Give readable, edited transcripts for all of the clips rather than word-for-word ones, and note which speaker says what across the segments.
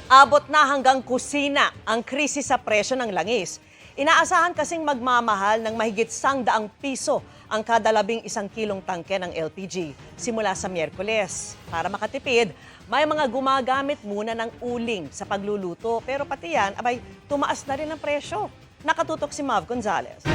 Speaker 1: Abot na hanggang kusina ang krisis sa presyo ng langis. Inaasahan kasing magmamahal ng mahigit 100 piso ang kada 11 kilong tangke ng LPG simula sa Miyerkules. Para makatipid, may mga gumagamit muna ng uling sa pagluluto pero pati yan, tumaas na rin ang presyo. Nakatutok si Mav Gonzalez.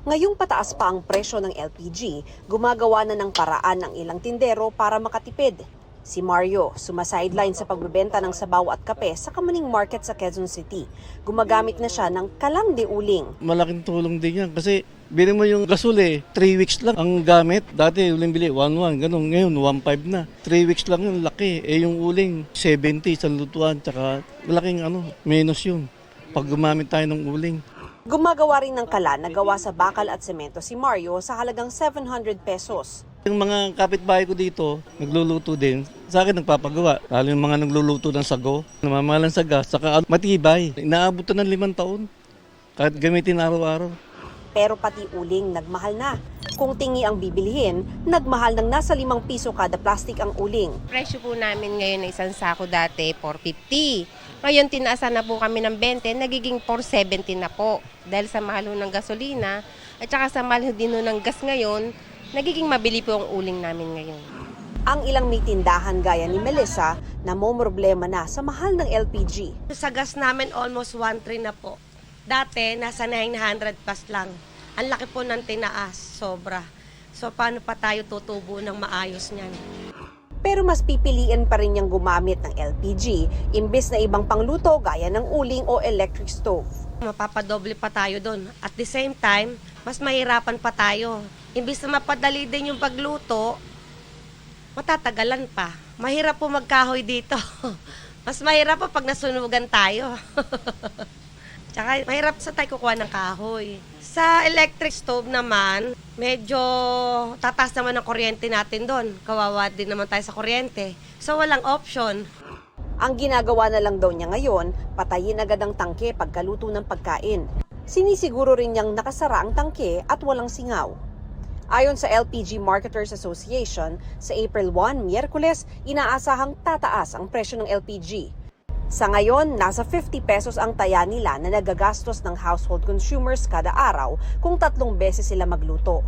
Speaker 2: Ngayong pataas pa ang presyo ng LPG, gumagawa na ng paraan ng ilang tindero para makatipid. Si Mario, sumasideline sa pagbebenta ng sabaw at kape sa Kamaning Market sa Quezon City. Gumagamit na siya ng kalang de uling.
Speaker 3: Malaking tulong din yan kasi bili mo yung gasol 3 weeks lang ang gamit. Dati uling bili 1.1, ganun. Ngayon 1.5 na. 3 weeks lang yung laki. Yung uling 70 sa lutuan, tsaka malaking minus yun pag gumamit tayo ng uling.
Speaker 2: Gumagawa rin ng kala na gawa sa bakal at semento si Mario sa halagang 700 pesos.
Speaker 3: Yung mga kapitbahay ko dito, nagluluto din. Sa akin nagpapagawa. Lalo yung mga nagluluto ng sago, namamahalan sa gas, saka matibay. Inaabot na ng 5 taon. Kahit gamitin araw-araw.
Speaker 2: Pero pati uling nagmahal na. Kung tingi ang bibilihin, nagmahal ng nasa 5 piso kada plastic ang uling.
Speaker 4: Presyo po namin ngayon na isang sako dati, 450. Ngayon tinaasan na po kami ng 20, nagiging 470 na po. Dahil sa mahal ng gasolina at saka sa mahal din ng gas ngayon, nagiging mabili po ang uling namin ngayon.
Speaker 2: Ang ilang may tindahan gaya ni Melissa na problema na sa mahal ng LPG.
Speaker 5: Sa gas namin almost 1.3 na po. Dati nasa 900 plus lang. Ang laki po ng tinaas, sobra. So paano pa tayo tutubo ng maayos niyan?
Speaker 2: Pero mas pipiliin pa rin niyang gumamit ng LPG imbes na ibang pangluto gaya ng uling o electric stove.
Speaker 5: Mapapadoble pa tayo doon. At the same time, mas mahirapan pa tayo. Imbis na mapadali din yung pagluto, matatagalan pa. Mahirap po magkahoy dito. Mas mahirap pa pag nasunugan tayo. Tsaka mahirap sa tayo kukuha ng kahoy. Sa electric stove naman, medyo tataas naman ang kuryente natin doon. Kawawa din naman tayo sa kuryente. So walang option.
Speaker 2: Ang ginagawa na lang daw niya ngayon, patayin agad ang tangke pagkaluto ng pagkain. Sinisiguro rin niyang nakasara ang tangke at walang singaw. Ayon sa LPG Marketers Association, sa April 1, Miyerkules, inaasahang tataas ang presyo ng LPG. Sa ngayon, nasa 50 pesos ang taya nila na nagagastos ng household consumers kada araw kung 3 beses sila magluto.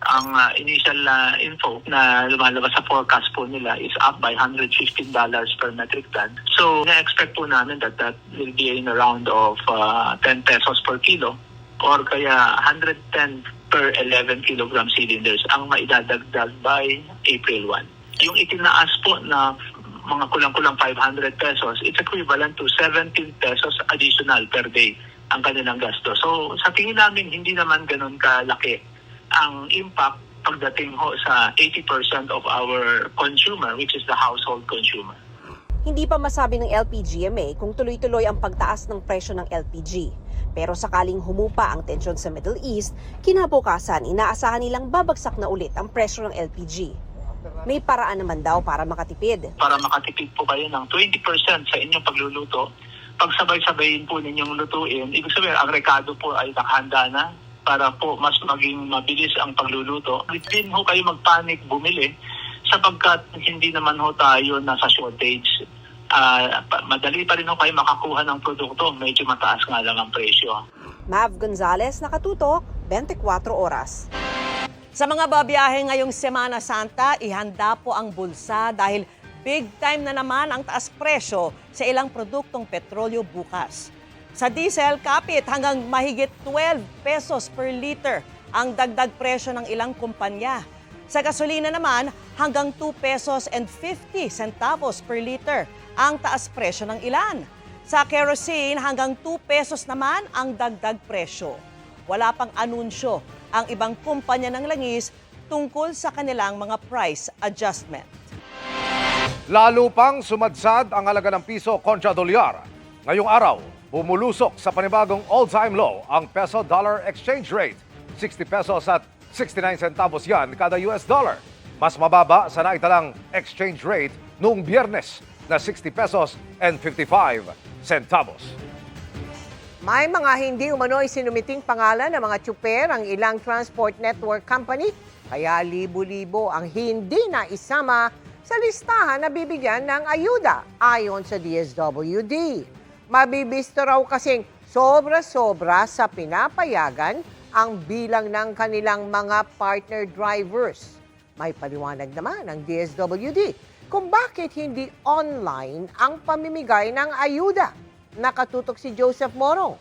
Speaker 6: Ang initial info na lumalabas sa forecast po nila is up by $115 per metric ton. So, na-expect po namin that will be in a round of 10 pesos per kilo or kaya 110 per 11 kilogram cylinders ang maidadagdag by April 1. Yung itinaas po na mga kulang-kulang 500 pesos, it's equivalent to 17 pesos additional per day ang kanilang gasto. So sa tingin namin, hindi naman ganun kalaki ang impact pagdating ho sa 80% of our consumer, which is the household consumer.
Speaker 2: Hindi pa masabi ng LPGMA kung tuloy-tuloy ang pagtaas ng presyo ng LPG. Pero sakaling humupa ang tensyon sa Middle East, kinabukasan inaasahan nilang babagsak na ulit ang presyo ng LPG. May paraan naman daw para makatipid.
Speaker 6: Para makatipid po kayo ng 20% sa inyong pagluluto, pag sabay-sabayin po ninyong lutuin, ibig sabihin ang rekado po ay nakahanda na para po mas maging mabilis ang pagluluto. Hindi ho kayo magpanik bumili sapagkat hindi naman ho tayo nasa shortage. Madali pa rin ho kayo makakuha ng produkto, medyo mataas nga lang ang presyo.
Speaker 2: Mav Gonzalez, nakatutok, 24 oras.
Speaker 1: Sa mga babiyahe ngayong Semana Santa, ihanda po ang bulsa dahil big time na naman ang taas presyo sa ilang produktong petrolyo bukas. Sa diesel, kapit hanggang mahigit 12 pesos per liter ang dagdag presyo ng ilang kumpanya. Sa gasolina naman, hanggang 2 pesos and 50 centavos per liter ang taas presyo ng ilan. Sa kerosene, hanggang 2 pesos naman ang dagdag presyo. Wala pang anunsyo ang ibang kumpanya ng langis tungkol sa kanilang mga price adjustment.
Speaker 7: Lalo pang sumadsad ang halaga ng piso kontra dolyar. Ngayong araw, bumulusok sa panibagong all-time low ang peso-dollar exchange rate. 60 pesos at 69 centavos yan kada US dollar. Mas mababa sa naitalang exchange rate noong Biyernes na 60 pesos and 55 centavos.
Speaker 8: May mga hindi umano'y sinumiting pangalan ng mga tsuper ang ilang transport network company, kaya libo-libo ang hindi na isama sa listahan na bibigyan ng ayuda ayon sa DSWD. Mabibisto raw kasing sobra-sobra sa pinapayagan ang bilang ng kanilang mga partner drivers. May paliwanag naman ang DSWD kung bakit hindi online ang pamimigay ng ayuda. Nakatutok si Joseph Morong.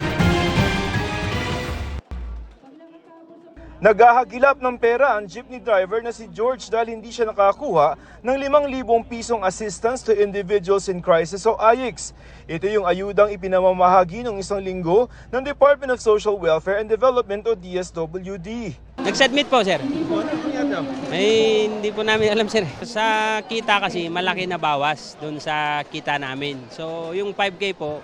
Speaker 9: Naghahagilap ng pera ang jeepney driver na si George dahil hindi siya nakakuha ng 5,000 pisong assistance to individuals in crisis o AYICS. Ito yung ayudang ipinamamahagi ng isang linggo ng Department of Social Welfare and Development o DSWD.
Speaker 10: Nag-submit po, sir. Ay, hindi po namin alam, sir. Sa kita kasi, malaki na bawas doon sa kita namin. So, yung 5K po,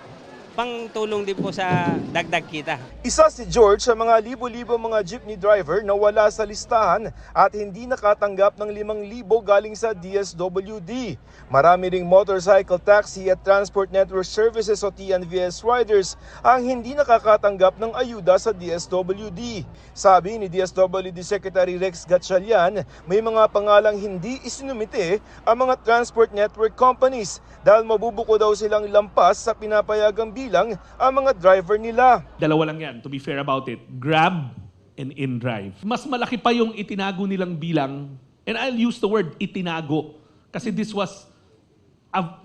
Speaker 10: pang tulong din po sa dagdag kita.
Speaker 9: Isa si George sa mga libo-libo mga jeepney driver na wala sa listahan at hindi nakatanggap ng 5,000 galing sa DSWD. Marami ring motorcycle taxi at transport network services o TNVS riders ang hindi nakakatanggap ng ayuda sa DSWD. Sabi ni DSWD Secretary Rex Gatchalian, may mga pangalang hindi isinumite ang mga transport network companies dahil mabubuko daw silang lampas sa pinapayagang bilang ang mga driver nila.
Speaker 11: Dalawa lang yan, to be fair about it. Grab and InDrive. Mas malaki pa yung itinago nilang bilang, and I'll use the word itinago, kasi this was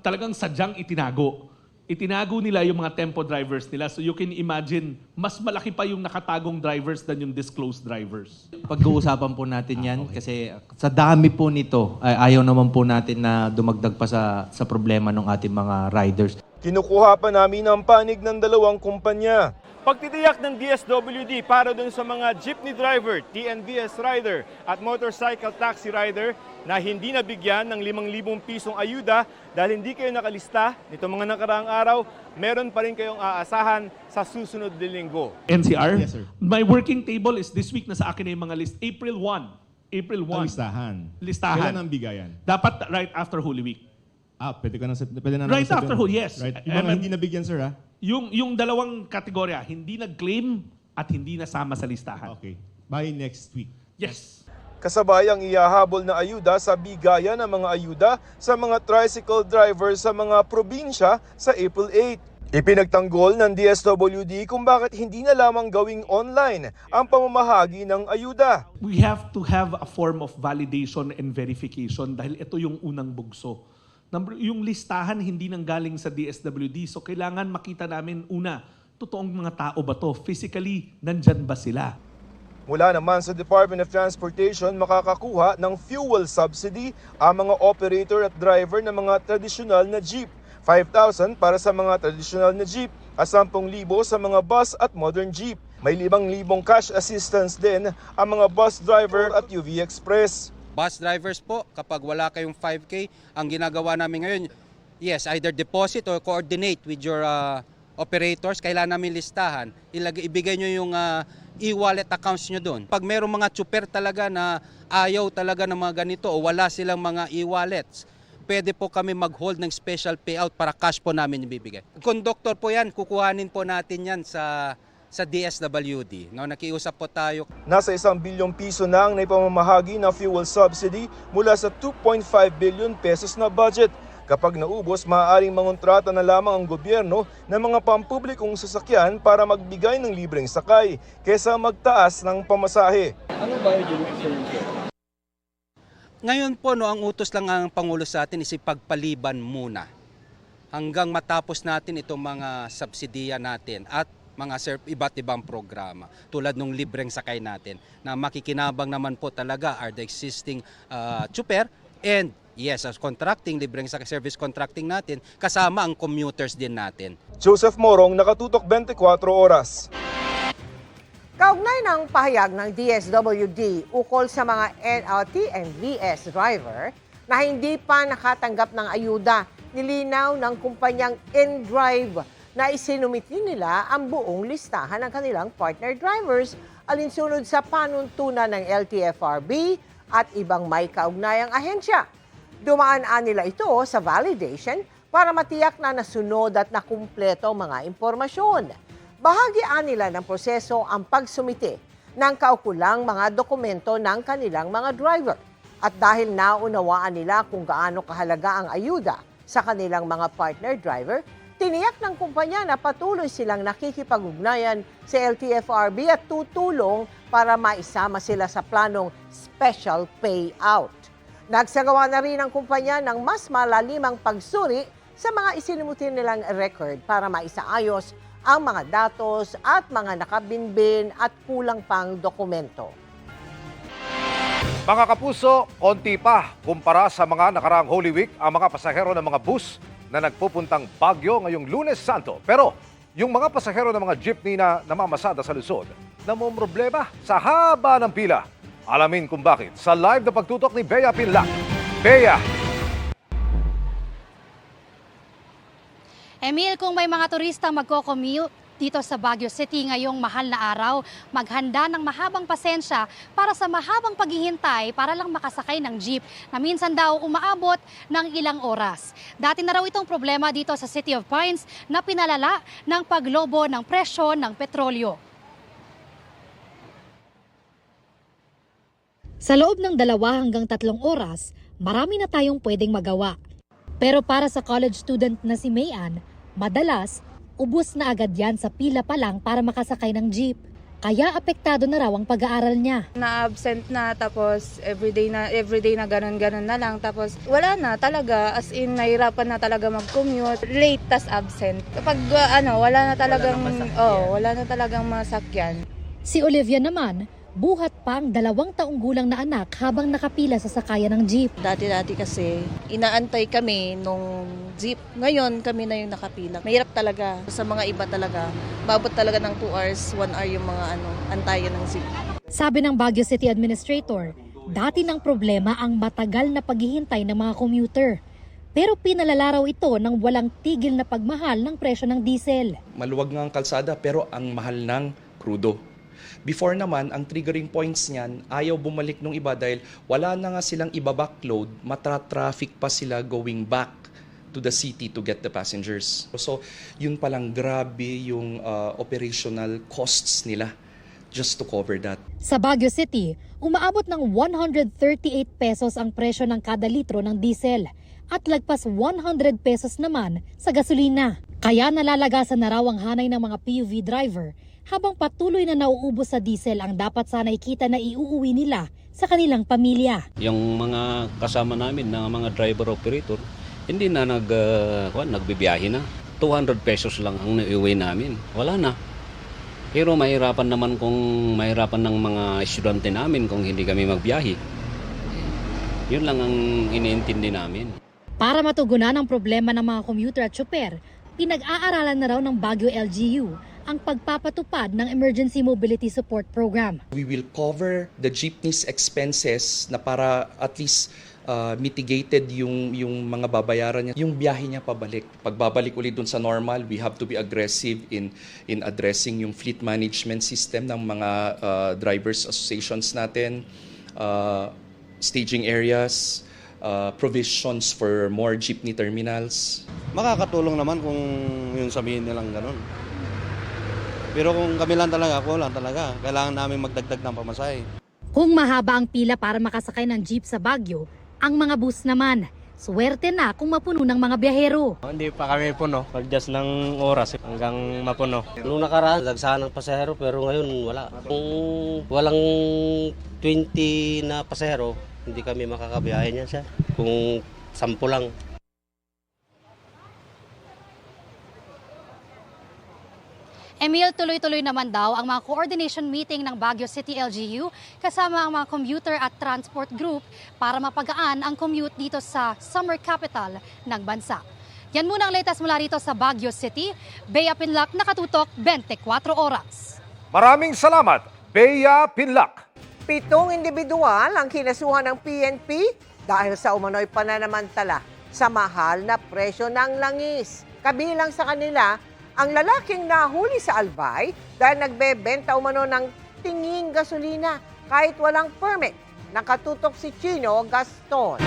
Speaker 11: talagang sadyang itinago. Itinago nila yung mga tempo drivers nila. So you can imagine, mas malaki pa yung nakatagong drivers than yung disclosed drivers.
Speaker 12: Pag-uusapan po natin yan kasi sa dami po nito, ay ayaw naman po natin na dumagdag pa sa problema ng ating mga riders.
Speaker 9: Kinukuha pa namin ang panig ng dalawang kumpanya. Pagtitiyak ng DSWD para dun sa mga jeepney driver, TNVS rider at motorcycle taxi rider na hindi nabigyan ng 5,000 pisong ayuda dahil hindi kayo nakalista nito mga nakaraang araw, meron pa rin kayong aasahan sa susunod na linggo.
Speaker 11: NCR?
Speaker 13: Yes, sir.
Speaker 11: My working table is this week na sa akin na yung mga list. April 1. April 1.
Speaker 13: Listahan.
Speaker 11: Listahan.
Speaker 13: Kailan ang bigayan?
Speaker 11: Dapat right after Holy Week.
Speaker 13: Pwede na
Speaker 11: Right after Holy, yes.
Speaker 13: Right. Yung mga hindi nabigyan, sir, ha?
Speaker 11: Yung dalawang kategorya, hindi nag-claim at hindi nasama sa listahan.
Speaker 13: Okay. By next week.
Speaker 11: Yes.
Speaker 9: Kasabay ang ihahabol na ayuda sa bigayan ng mga ayuda sa mga tricycle drivers sa mga probinsya sa April 8. Ipinagtanggol ng DSWD kung bakit hindi na lamang gawing online ang pamamahagi ng ayuda.
Speaker 11: We have to have a form of validation and verification dahil ito yung unang bugso. Yung listahan hindi nang galing sa DSWD. So kailangan makita namin una, totoong mga tao ba to? Physically, nandyan ba sila?
Speaker 9: Mula naman sa Department of Transportation, makakakuha ng fuel subsidy ang mga operator at driver ng mga tradisyonal na jeep. 5,000 para sa mga tradisyonal na jeep at 10,000 sa mga bus at modern jeep. May 5,000 cash assistance din ang mga bus driver at UV Express.
Speaker 14: Bus drivers po, kapag wala kayong 5K, ang ginagawa namin ngayon, yes, either deposit or coordinate with your operators. Kailangan namin listahan. Ibigay nyo yung e-wallet accounts nyo doon. Pag mayroong mga chuper talaga na ayaw talaga ng mga ganito o wala silang mga e-wallets, pwede po kami mag-hold ng special payout para cash po namin ibibigay. Conductor po yan, kukuhanin po natin yan sa DSWD. No, nakiusap po tayo.
Speaker 9: Nasa 1 bilyong piso na ang naipamamahagi na fuel subsidy mula sa 2.5 billion pesos na budget. Kapag naubos, maaaring mangontrata na lamang ang gobyerno ng mga pampublikong sasakyan para magbigay ng libreng sakay kaysa magtaas ng pamasahe.
Speaker 12: Ano ba yung
Speaker 14: Ngayon po, ang utos lang ang Pangulo sa atin is ipagpaliban muna hanggang matapos natin itong mga subsidiya natin at mga iba't ibang programa tulad ng libreng sakay natin na makikinabang naman po talaga are the existing chuper and yes, as contracting, libreng sakay service contracting natin kasama ang commuters din natin.
Speaker 9: Joseph Morong, nakatutok 24 oras.
Speaker 8: Kaugnay ng pahayag ng DSWD ukol sa mga NLT and VS driver na hindi pa nakatanggap ng ayuda, nilinaw ng kumpanyang InDrive na isinumiti nila ang buong listahan ng kanilang partner drivers alinsunod sa panuntunan ng LTFRB at ibang may kaugnayang ahensya. Dumaan nila ito sa validation para matiyak na nasunod at nakumpleto ang mga impormasyon. Bahagian nila ng proseso ang pagsumite ng kaukulang mga dokumento ng kanilang mga driver. At dahil naunawaan nila kung gaano kahalaga ang ayuda sa kanilang mga partner driver, tiniyak ng kumpanya na patuloy silang nakikipag-ugnayan sa LTFRB at tutulong para maisama sila sa planong special payout. Nagsagawa na rin ang kumpanya ng mas malalimang pagsuri sa mga isinimutin nilang record para maisaayos ang mga datos at mga nakabinbin at kulang pang dokumento.
Speaker 7: Mga kapuso, konti pa kumpara sa mga nakaraang Holy Week ang mga pasahero ng mga bus na nagpupuntang Baguio ngayong Lunes Santo. Pero yung mga pasahero ng mga jeepney na namamasada sa Luzon, namumroblema sa haba ng pila. Alamin kung bakit sa live na pagtutok ni Bea Pinlac. Bea!
Speaker 15: Emil, kung may mga turista magko-commute dito sa Baguio City ngayong mahal na araw, maghanda ng mahabang pasensya para sa mahabang paghihintay para lang makasakay ng jeep na minsan daw umaabot ng ilang oras. Dati na raw itong problema dito sa City of Pines na pinalala ng paglobo ng presyo ng petrolyo. Sa loob ng 2 hanggang 3 oras, marami na tayong pwedeng magawa. Pero para sa college student na si Mayan, madalas, ubos na agad yan sa pila pa lang para makasakay ng jeep. Kaya apektado na raw ang pag-aaral niya.
Speaker 16: Na-absent na, tapos everyday na ganun-ganun na lang. Tapos wala na talaga, as in nahirapan na talaga mag-commute. Late tas absent. Kapag wala na talagang masakyan.
Speaker 15: Si Olivia naman, buhat pa ang 2 taong gulang na anak habang nakapila sa sakayan ng jeep.
Speaker 17: Dati kasi, inaantay kami nung jeep. Ngayon, kami na yung nakapila. Mahirap talaga. Sa mga iba talaga, babot talaga ng 2 hours, 1 hour yung mga antayan ng jeep.
Speaker 15: Sabi ng Baguio City Administrator, dati ng problema ang matagal na paghihintay ng mga commuter. Pero pinalala raw ito ng walang tigil na pagmahal ng presyo ng diesel.
Speaker 18: Maluwag nga ang kalsada pero ang mahal ng krudo. Before naman, ang triggering points niyan, ayaw bumalik nung iba dahil wala na nga silang iba-backload, matra-traffic pa sila going back to the city to get the passengers. So, yun palang grabe yung operational costs nila just to cover that.
Speaker 15: Sa Baguio City, umaabot ng 138 pesos ang presyo ng kada litro ng diesel at lagpas 100 pesos naman sa gasolina. Kaya nalalagasan na raw ang hanay ng mga PUV driver habang patuloy na nauubos sa diesel ang dapat sana'y kita na iuuwi nila sa kanilang pamilya.
Speaker 19: Yung mga kasama namin na mga driver-operator, hindi na nagbibiyahe na. 200 pesos lang ang naiuwi namin. Wala na. Pero mahirapan naman ng mga estudyante namin kung hindi kami magbiyahe. Yun lang ang iniintindi namin.
Speaker 15: Para matugunan ang problema ng mga commuter at tsuper, pinag-aaralan na raw ng Baguio LGU ang pagpapatupad ng Emergency Mobility Support Program.
Speaker 18: We will cover the jeepney's expenses na para at least mitigated yung mga babayaran niya, yung biyahe niya pabalik. Pagbabalik ulit dun sa normal, we have to be aggressive in addressing yung fleet management system ng mga drivers associations natin, staging areas, provisions for more jeepney terminals.
Speaker 20: Makakatulong naman kung yung sabihin nilang ganun. Pero kung kami lang talaga, ako lang talaga, kailangan namin magdagdag ng pamasahe.
Speaker 15: Kung mahaba ang pila para makasakay ng jeep sa Baguio, ang mga bus naman, swerte na kung mapuno ng mga biyahero.
Speaker 21: Hindi pa kami puno, pag-just ng oras hanggang mapuno. Nung nakaraan, dagsahan ng pasahero pero ngayon wala. Kung walang 20 na pasahero, hindi kami makakabiyahe niyan siya. Kung 10 lang.
Speaker 15: Emil, tuloy-tuloy naman daw ang mga coordination meeting ng Baguio City LGU kasama ang mga commuter at transport group para mapagaan ang commute dito sa summer capital ng bansa. Yan muna ang latest mula rito sa Baguio City. Bea Pinlac, nakatutok 24 oras.
Speaker 7: Maraming salamat, Bea Pinlac.
Speaker 8: 7 individual ang kinasuhan ng PNP dahil sa umano'y pananamantala sa mahal na presyo ng langis. Kabilang sa kanila, ang lalaking nahuli sa Albay dahil nagbebenta umano ng tinging gasolina kahit walang permit. Nakatutok si Chino Gaston.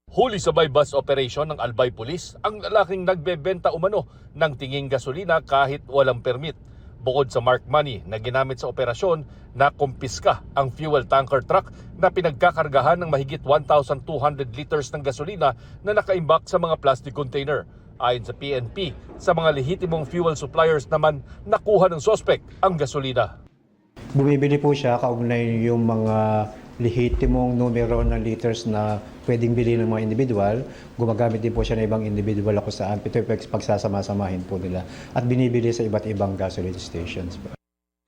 Speaker 22: Huli sa bypass operation ng Albay Police ang lalaking nagbebenta umano ng tinging gasolina kahit walang permit. Bukod sa marked money na ginamit sa operasyon, nakumpiska ang fuel tanker truck na pinagkakargahan ng mahigit 1,200 liters ng gasolina na nakaimbak sa mga plastic container. Ayon sa PNP, sa mga lehitimong fuel suppliers naman nakuha ng sospek ang gasolina.
Speaker 3: Bumibili po siya kaugnay yung mga lehitimong numero ng liters na pwedeng bilhin ng mga individual. Gumagamit din po siya ng ibang individual kung saan ito pagsasama-samahin po nila at binibili sa iba't ibang gasoline stations.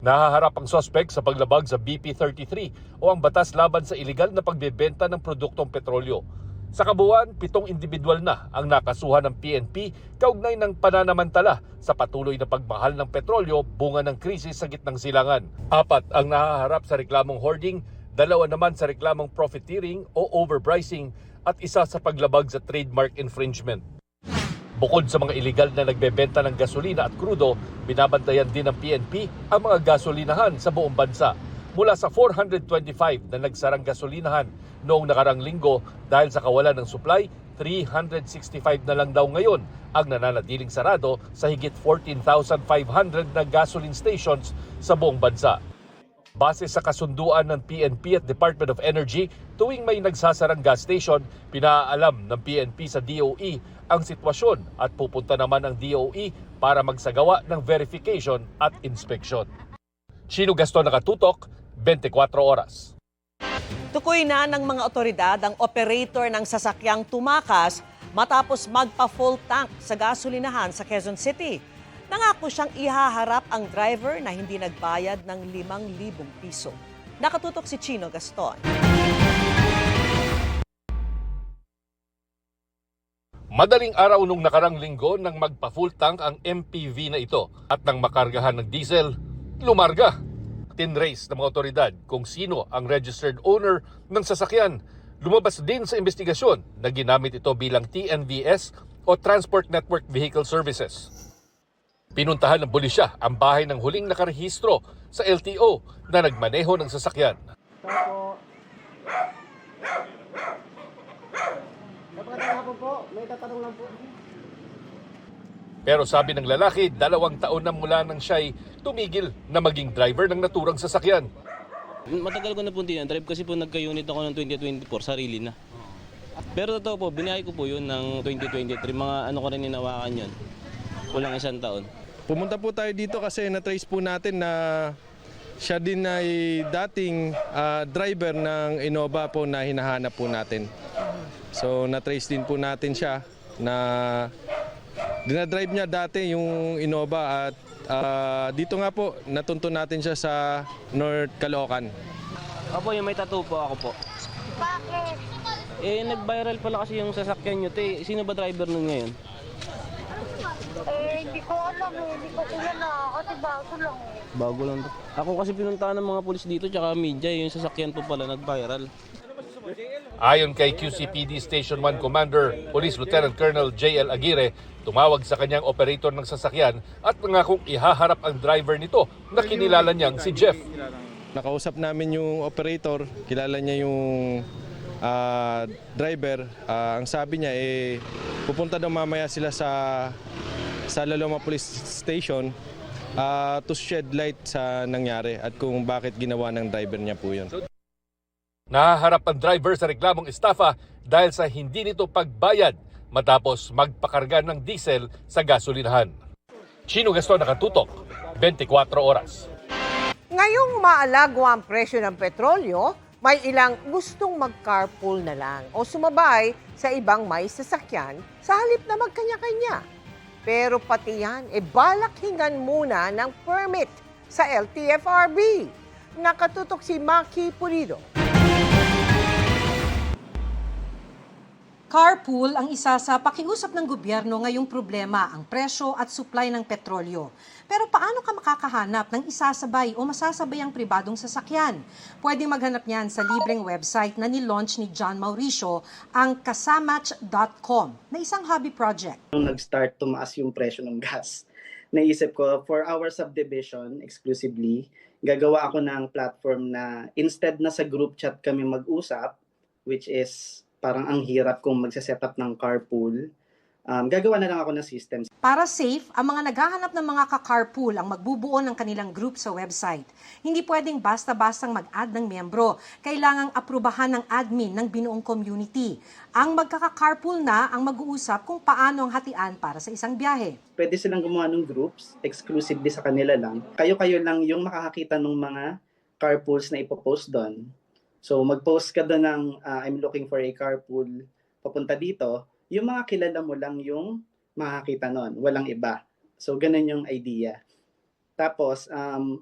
Speaker 22: Nahaharap ang sospek sa paglabag sa BP33 o ang batas laban sa iligal na pagbebenta ng produktong petrolyo. Sa kabuuan, 7 individual na ang nakasuhan ng PNP kaugnay ng pananamantala sa patuloy na pagmahal ng petrolyo bunga ng krisis sa gitnang silangan. 4 ang nahaharap sa reklamong hoarding, 2 naman sa reklamong profiteering o overpricing at 1 sa paglabag sa trademark infringement. Bukod sa mga iligal na nagbebenta ng gasolina at krudo, binabantayan din ng PNP ang mga gasolinahan sa buong bansa. Mula sa 425 na nagsarang gasolinahan noong nakarang linggo dahil sa kawalan ng supply, 365 na lang daw ngayon ang nananatiling sarado sa higit 14,500 na gasoline stations sa buong bansa. Base sa kasunduan ng PNP at Department of Energy, tuwing may nagsasarang gas station, pinaalam ng PNP sa DOE ang sitwasyon at pupunta naman ang DOE para magsagawa ng verification at inspection. Chino Gaston, Nakatutok, 24 oras.
Speaker 1: Tukoy na ng mga otoridad ang operator ng sasakyang tumakas matapos magpa-full tank sa gasolinahan sa Quezon City. Nangako siyang ihaharap ang driver na hindi nagbayad ng 5,000 piso. Nakatutok si Chino Gaston.
Speaker 22: Madaling araw nung nakarang linggo nang magpa-full tank ang MPV na ito at nang makargahan ng diesel, lumarga. Tinrace ng mga otoridad kung sino ang registered owner ng sasakyan. Lumabas din sa investigasyon na ginamit ito bilang TNVS o Transport Network Vehicle Services. Pinuntahan ng pulisya ang bahay ng huling nakarehistro sa LTO na nagmaneho ng sasakyan. Pero sabi ng lalaki, 2 taon na mula nang siya'y tumigil na maging driver ng naturang sasakyan.
Speaker 4: Matagal ko na po din drive kasi po nagka-unit ako ng 2024, sarili na. Pero totoo po, binahay ko po yun ng 2023, mga ano ko rin hinawakan yun. Kulang 1 taon.
Speaker 9: Pumunta po tayo dito kasi na-trace po natin na siya din ay dating driver ng Innova po na hinahanap po natin. So na-trace din po natin siya na dinadrive niya dati yung Innova at dito nga po natunto natin siya sa North Caloocan.
Speaker 4: Opo, yung may tattoo po ako po.
Speaker 15: Bakit?
Speaker 4: Nag-viral pala kasi yung sasakyan nyo. Sino ba driver nun ngayon?
Speaker 15: Hindi ko alam hindi ko kilala kasi bago lang
Speaker 4: Bago lang to. Ako kasi pinuntahan ng mga pulis dito tsaka media, yung sasakyan po pala nag-viral.
Speaker 22: Ayon kay QCPD Station 1 Commander, Police Lieutenant Colonel J.L. Aguirre, tumawag sa kanyang operator ng sasakyan at nangakong ihaharap ang driver nito na kinilala niyang si Jeff.
Speaker 9: Nakausap namin yung operator, kilala niya yung driver. Ang sabi niya pupunta daw mamaya sila sa Laloma Police Station to shed light sa nangyari at kung bakit ginawa ng driver niya po yun.
Speaker 22: Nahaharap ang driver sa reklamong estafa dahil sa hindi nito pagbayad matapos magpakarga ng diesel sa gasolinahan. Chino Gaston, Nakatutok, 24 oras.
Speaker 8: Ngayong umaalagwa ang presyo ng petrolyo, may ilang gustong mag-carpool na lang o sumabay sa ibang may sasakyan sa halip na magkanya-kanya. Pero pati yan, balak hingan muna ng permit sa LTFRB. Nakatutok si Maki Pulido.
Speaker 23: Carpool ang isa sa pakiusap ng gobyerno ngayong problema, ang presyo at supply ng petrolyo. Pero paano ka makakahanap ng isasabay o masasabay ang pribadong sasakyan? Pwede maghanap niyan sa libreng website na nilaunch ni John Mauricio, ang kasamatch.com, na isang hobby project.
Speaker 24: Nung nag-start tumaas yung presyo ng gas, naisip ko for our subdivision exclusively, gagawa ako ng platform na instead na sa group chat kami mag-usap, which is parang ang hirap kung magse-set up ng carpool, gagawa na lang ako ng system.
Speaker 23: Para safe, ang mga naghahanap ng mga ka-carpool ang magbubuo ng kanilang group sa website. Hindi pwedeng basta-bastang mag-add ng miyembro. Kailangang aprubahan ng admin ng binuong community. Ang magkaka-carpool na ang mag-uusap kung paano ang hatian para sa isang biyahe.
Speaker 24: Pwede silang gumawa ng groups, exclusively sa kanila lang. Kayo-kayo lang yung makakakita ng mga carpools na ipopost doon. So mag-post ka doon ng I'm looking for a carpool papunta dito. Yung mga kilala mo lang yung makakita nun, walang iba. So, ganun yung idea. Tapos,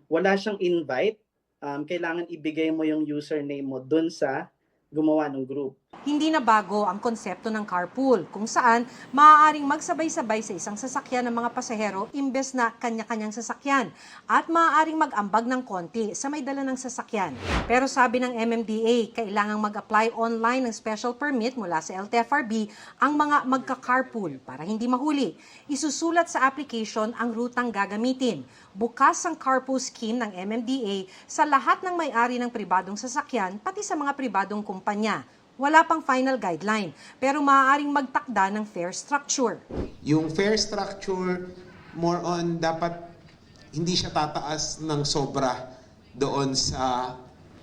Speaker 24: wala siyang invite. Kailangan ibigay mo yung username mo dun sa gumawa ng group.
Speaker 23: Hindi na bago ang konsepto ng carpool, kung saan maaaring magsabay-sabay sa isang sasakyan ng mga pasahero imbes na kanya-kanyang sasakyan at maaaring mag-ambag ng konti sa may dala ng sasakyan. Pero sabi ng MMDA, kailangang mag-apply online ng special permit mula sa LTFRB ang mga magka-carpool para hindi mahuli. Isusulat sa application ang rutang gagamitin. Bukas ang carpool scheme ng MMDA sa lahat ng may-ari ng pribadong sasakyan pati sa mga pribadong kumpanya. Wala pang final guideline, pero maaaring magtakda ng fare structure.
Speaker 2: Yung fare structure, more on dapat hindi siya tataas ng sobra doon sa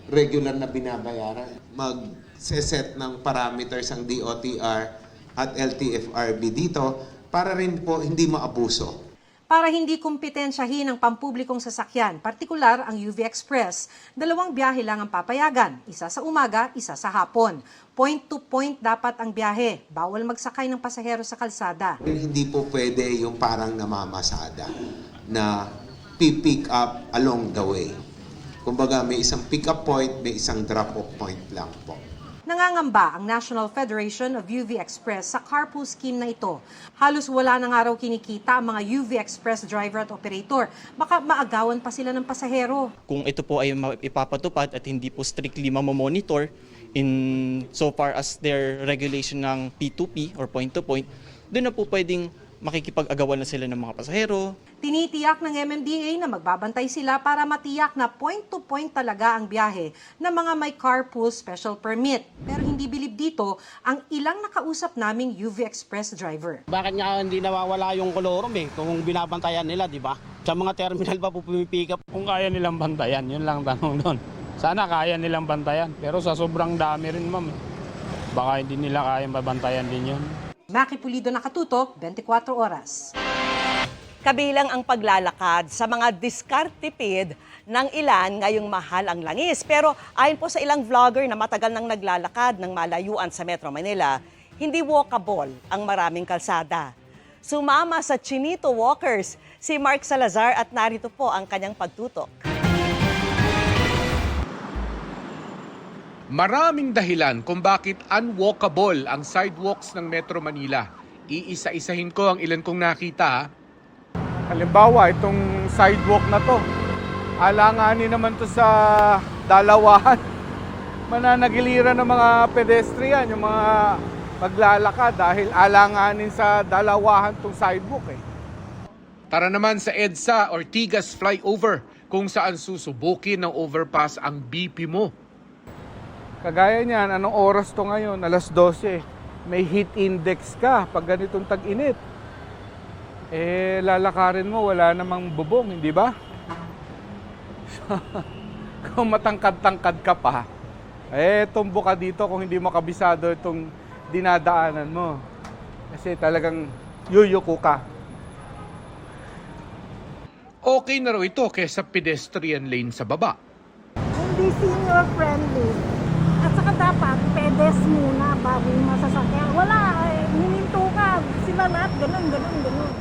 Speaker 2: regular na binabayaran. Mag-set ng parameters ang DOTR at LTFRB dito para rin po hindi maabuso.
Speaker 23: Para hindi kumpetensyahin ang pampublikong sasakyan, partikular ang UV Express, 2 biyahe lang ang papayagan, isa sa umaga, isa sa hapon. Point to point dapat ang biyahe, bawal magsakay ng pasahero sa kalsada.
Speaker 2: Hindi po pwede yung parang namamasada na pick up along the way. Kumbaga may isang pick-up point, may isang drop-off point lang po.
Speaker 23: Nangangamba ang National Federation of UV Express sa carpool scheme na ito. Halos wala na nga raw kinikita ang mga UV Express driver at operator. Baka maagawan pa sila ng pasahero.
Speaker 5: Kung ito po ay ipapatupad at hindi po strictly mamomonitor in so far as their regulation ng P2P or point-to-point, doon na po pwedeng makikipag-agawan na sila ng mga pasahero.
Speaker 23: Tinitiyak ng MMDA na magbabantay sila para matiyak na point-to-point talaga ang biyahe ng mga may carpool special permit. Pero hindi bilib dito ang ilang nakausap naming UV Express driver.
Speaker 6: Bakit nga hindi nawawala yung kolorum kung binabantayan nila, di ba? Sa mga terminal pa po pumipikap.
Speaker 10: Kung kaya nilang bantayan, yun lang tanong doon. Sana kaya nilang bantayan. Pero sa sobrang dami rin, ma'am, baka hindi nila kaya mabantayan din yun.
Speaker 23: Maki Pulido, Nakatutok, 24 Oras.
Speaker 1: Kabilang ang paglalakad sa mga diskartipid ng ilan ngayong mahal ang langis. Pero ayon po sa ilang vlogger na matagal nang naglalakad ng malayuan sa Metro Manila, hindi walkable ang maraming kalsada. Sumama sa Chinito Walkers si Mark Salazar at narito po ang kanyang pagtutok.
Speaker 25: Maraming dahilan kung bakit unwalkable ang sidewalks ng Metro Manila. Iisa-isahin ko ang ilan kong nakita.
Speaker 26: Halimbawa, itong sidewalk na to, alanganin naman to sa dalawahan. Mananagiliran ng mga pedestrian, yung mga maglalakad dahil alanganin sa dalawahan tong sidewalk
Speaker 25: Tara naman sa EDSA Ortigas Flyover kung saan susubukin ng overpass ang BP mo.
Speaker 26: Kagaya niyan, anong oras to ngayon? Alas 12. May heat index ka pag ganitong tag-init. Lalakarin mo, wala namang bubong, hindi ba? Kung matangkad-tangkad ka pa, tumbo ka dito kung hindi mo kabisado itong dinadaanan mo. Kasi talagang yuyuko ka.
Speaker 25: Okay na raw ito kaysa pedestrian lane sa baba.
Speaker 27: Hindi senior friendly. At saka dapat, pedes muna bago yung masasakyan. Wala, hininto ka. Sila lahat, ganun.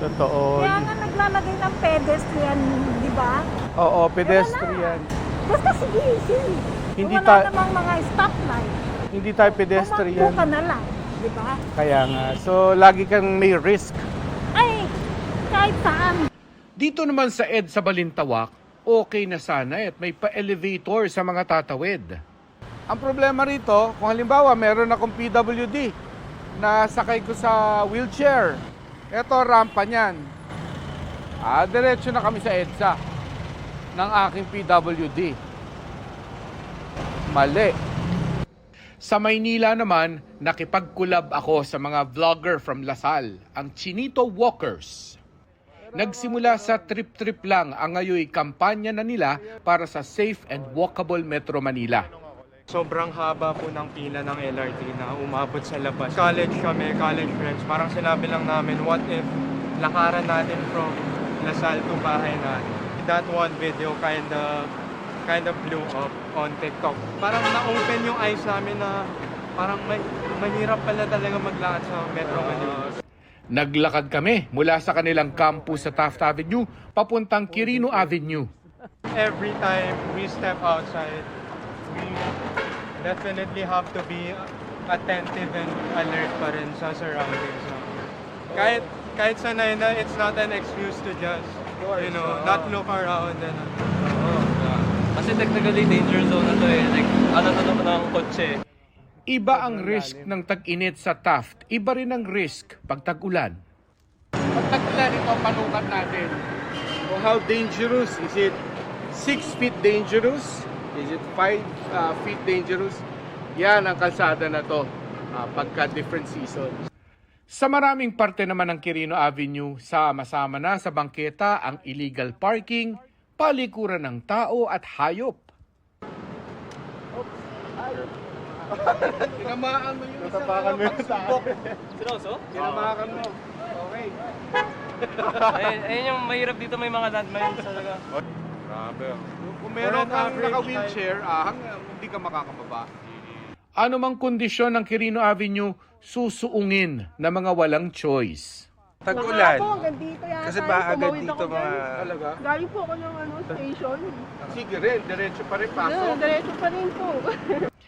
Speaker 26: Totoo.
Speaker 27: Kaya nga naglalagay ng pedestrian, di ba?
Speaker 26: Oo, pedestrian.
Speaker 27: Basta sige.
Speaker 26: Hindi
Speaker 27: wala namang mga stoplight.
Speaker 26: Hindi tayo pedestrian.
Speaker 27: Kumakbo ka na lang, di ba?
Speaker 26: Kaya nga. So, lagi kang may risk.
Speaker 27: Ay, kahit saan.
Speaker 25: Dito naman sa EDSA Balintawak, okay na sana at may pa-elevator sa mga tatawid.
Speaker 26: Ang problema rito, kung halimbawa meron akong PWD na sakay ko sa wheelchair, eto rampa niyan. Diretso na kami sa EDSA ng aking PWD. Mali.
Speaker 25: Sa Maynila naman, nakipag-collab ako sa mga vlogger from Lasal, ang Chinito Walkers. Nagsimula sa trip-trip lang, ang ngayon kampanya na nila para sa safe and walkable Metro Manila.
Speaker 11: Sobrang haba po ng pila ng LRT na umabot sa labas. College kami, college friends, parang sinabi lang namin, what if lakaran natin from Lasal to bahay natin? That one video kind of blew up on TikTok. Parang na-open yung eyes namin na parang mahirap pala talaga maglakad sa Metro Manila.
Speaker 25: Naglakad kami mula sa kanilang campus sa Taft Avenue papuntang Quirino Avenue.
Speaker 11: Every time we step outside, we definitely have to be attentive and alert pa rin sa surroundings. Kahit sanay na, it's not an excuse to just, not look around.
Speaker 4: Kasi technically danger zone na to eh. Like, ano na naman ang kotse.
Speaker 25: Iba ang risk ng tag-init sa Taft, iba rin ang risk pag tag-ulan.
Speaker 26: Pag tag-ulan, ito ang panukat natin. How dangerous? Is it 6 feet dangerous? Is it 5 feet dangerous? Yan ang kalsada na to pagka different seasons.
Speaker 25: Sa maraming parte naman ng Quirino Avenue, sama-sama na sa bangketa ang illegal parking, palikuran ng tao at hayop.
Speaker 26: Tinamaan mo yung isang pagsubok.
Speaker 4: Seryoso?
Speaker 26: Tinamaan mo. Okay.
Speaker 4: Ayun yung mahirap dito, may mga landmines talaga.
Speaker 26: Grabe. Kung meron kang naka-wheelchair, hindi ka makakababa.
Speaker 25: Ano mang kondisyon ng Quirino Avenue, susuungin na mga walang choice.
Speaker 27: Tag-ulan. Hanggang dito yan.
Speaker 26: Kasi ba agad dito mga...
Speaker 27: Talaga? Galing po ako ng station.
Speaker 26: Sige rin, diretso pa rin pasok.
Speaker 27: Diretso pa rin po.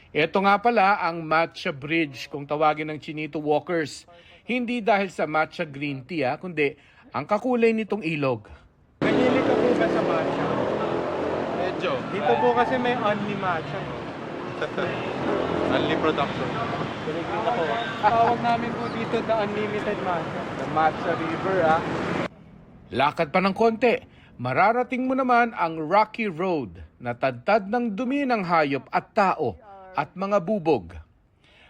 Speaker 25: Ito nga pala ang Matcha Bridge kung tawagin ng Chinito Walkers. Hindi dahil sa matcha green tea kundi ang kakulay nitong ilog.
Speaker 11: Mahilig ka po ba sa matcha? Medyo. Dito po kasi may only matcha.
Speaker 26: Only production.
Speaker 11: Tawag namin po dito the unlimited matcha.
Speaker 26: The Matcha River,
Speaker 25: Lakad pa ng konti, mararating mo naman ang Rocky Road na tadtad ng dumi ng hayop at tao at mga bubog.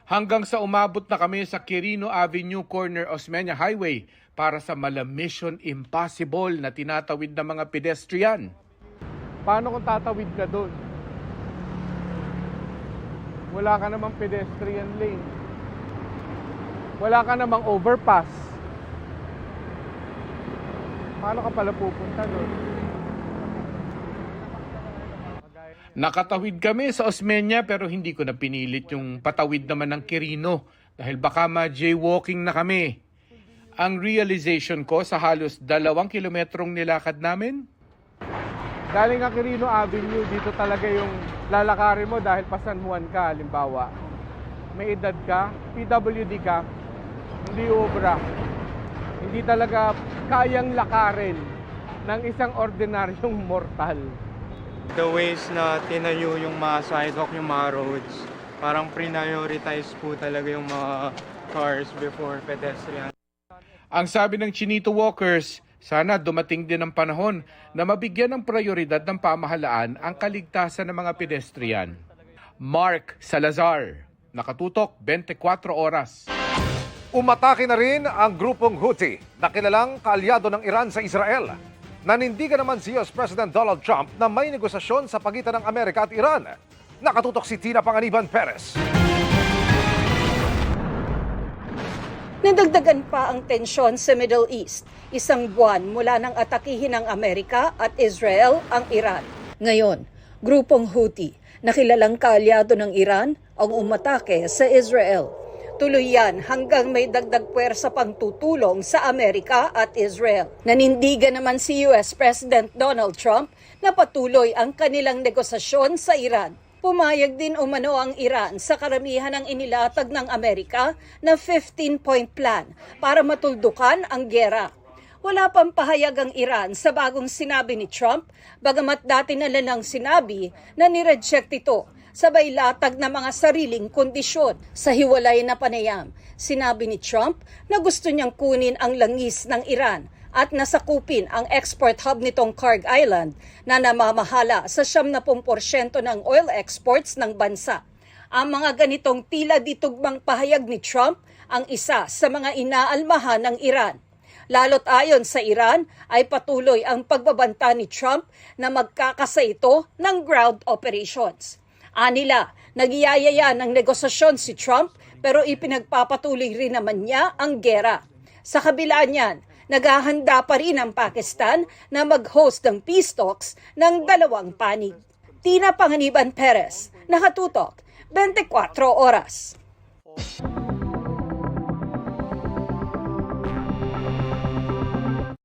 Speaker 25: Hanggang sa umabot na kami sa Quirino Avenue corner Osmeña Highway para sa Mission Impossible na tinatawid ng mga pedestrian.
Speaker 26: Paano kung tatawid ka doon? Wala ka namang pedestrian lane. Wala ka namang overpass. Paano ka pala pupunta doon?
Speaker 25: Nakatawid kami sa Osmeña pero hindi ko na pinilit yung patawid naman ng Quirino dahil baka ma-jaywalking na kami. Ang realization ko sa halos 2 kilometrong nilakad namin,
Speaker 26: Galing ka Quirino Avenue, dito talaga yung lalakarin mo dahil pa San Juan ka, halimbawa. May edad ka, PWD ka, hindi obra. Hindi talaga kayang lakarin ng isang ordinaryong mortal.
Speaker 11: The ways na tinayo yung mga sidewalk, yung mga roads, parang prioritize po talaga yung mga cars before pedestrian.
Speaker 25: ang sabi ng Chinito Walkers, sana dumating din ang panahon na mabigyan ng prioridad ng pamahalaan ang kaligtasan ng mga pedestrian. Mark Salazar, Nakatutok, 24 Oras.
Speaker 7: Umatake na rin ang grupong Houthi na kilalang kaalyado ng Iran sa Israel. Nanindigan naman si US President Donald Trump na may negosasyon sa pagitan ng Amerika at Iran. Nakatutok si Tina Panganiban Perez.
Speaker 12: Nadagdagan pa ang tensyon sa Middle East, isang buwan mula nang atakihin ng Amerika at Israel ang Iran. Ngayon, grupong Houthi na kilalang kaalyado ng Iran ang umatake sa Israel. Tuloy yan hanggang may dagdag puwersa pang tutulong sa Amerika at Israel. Nanindigan naman si US President Donald Trump na patuloy ang kanilang negosasyon sa Iran. Pumayag din umano ang Iran sa karamihan ng inilatag ng Amerika na 15-point plan para matuldukan ang giyera. Wala pang pahayag ang Iran sa bagong sinabi ni Trump, bagamat dati na lang sinabi na nireject ito, sabay latag na mga sariling kondisyon. Sa hiwalay na panayam, sinabi ni Trump na gusto niyang kunin ang langis ng Iran at nasakupin ang export hub nitong Kharg Island na namamahala sa 70% ng oil exports ng bansa. Ang mga ganitong tila ditugmang pahayag ni Trump ang isa sa mga inaalmahan ng Iran. Lalo't ayon sa Iran ay patuloy ang pagbabanta ni Trump na magkakasa ito ng ground operations. Anila, nagyayaya ng negosasyon si Trump pero ipinagpapatuloy rin naman niya ang gera. Sa kabila niyan, naghahanda pa rin ang Pakistan na mag-host ng peace talks ng dalawang panig. Tina Panganiban Perez, nakatutok, 24 oras.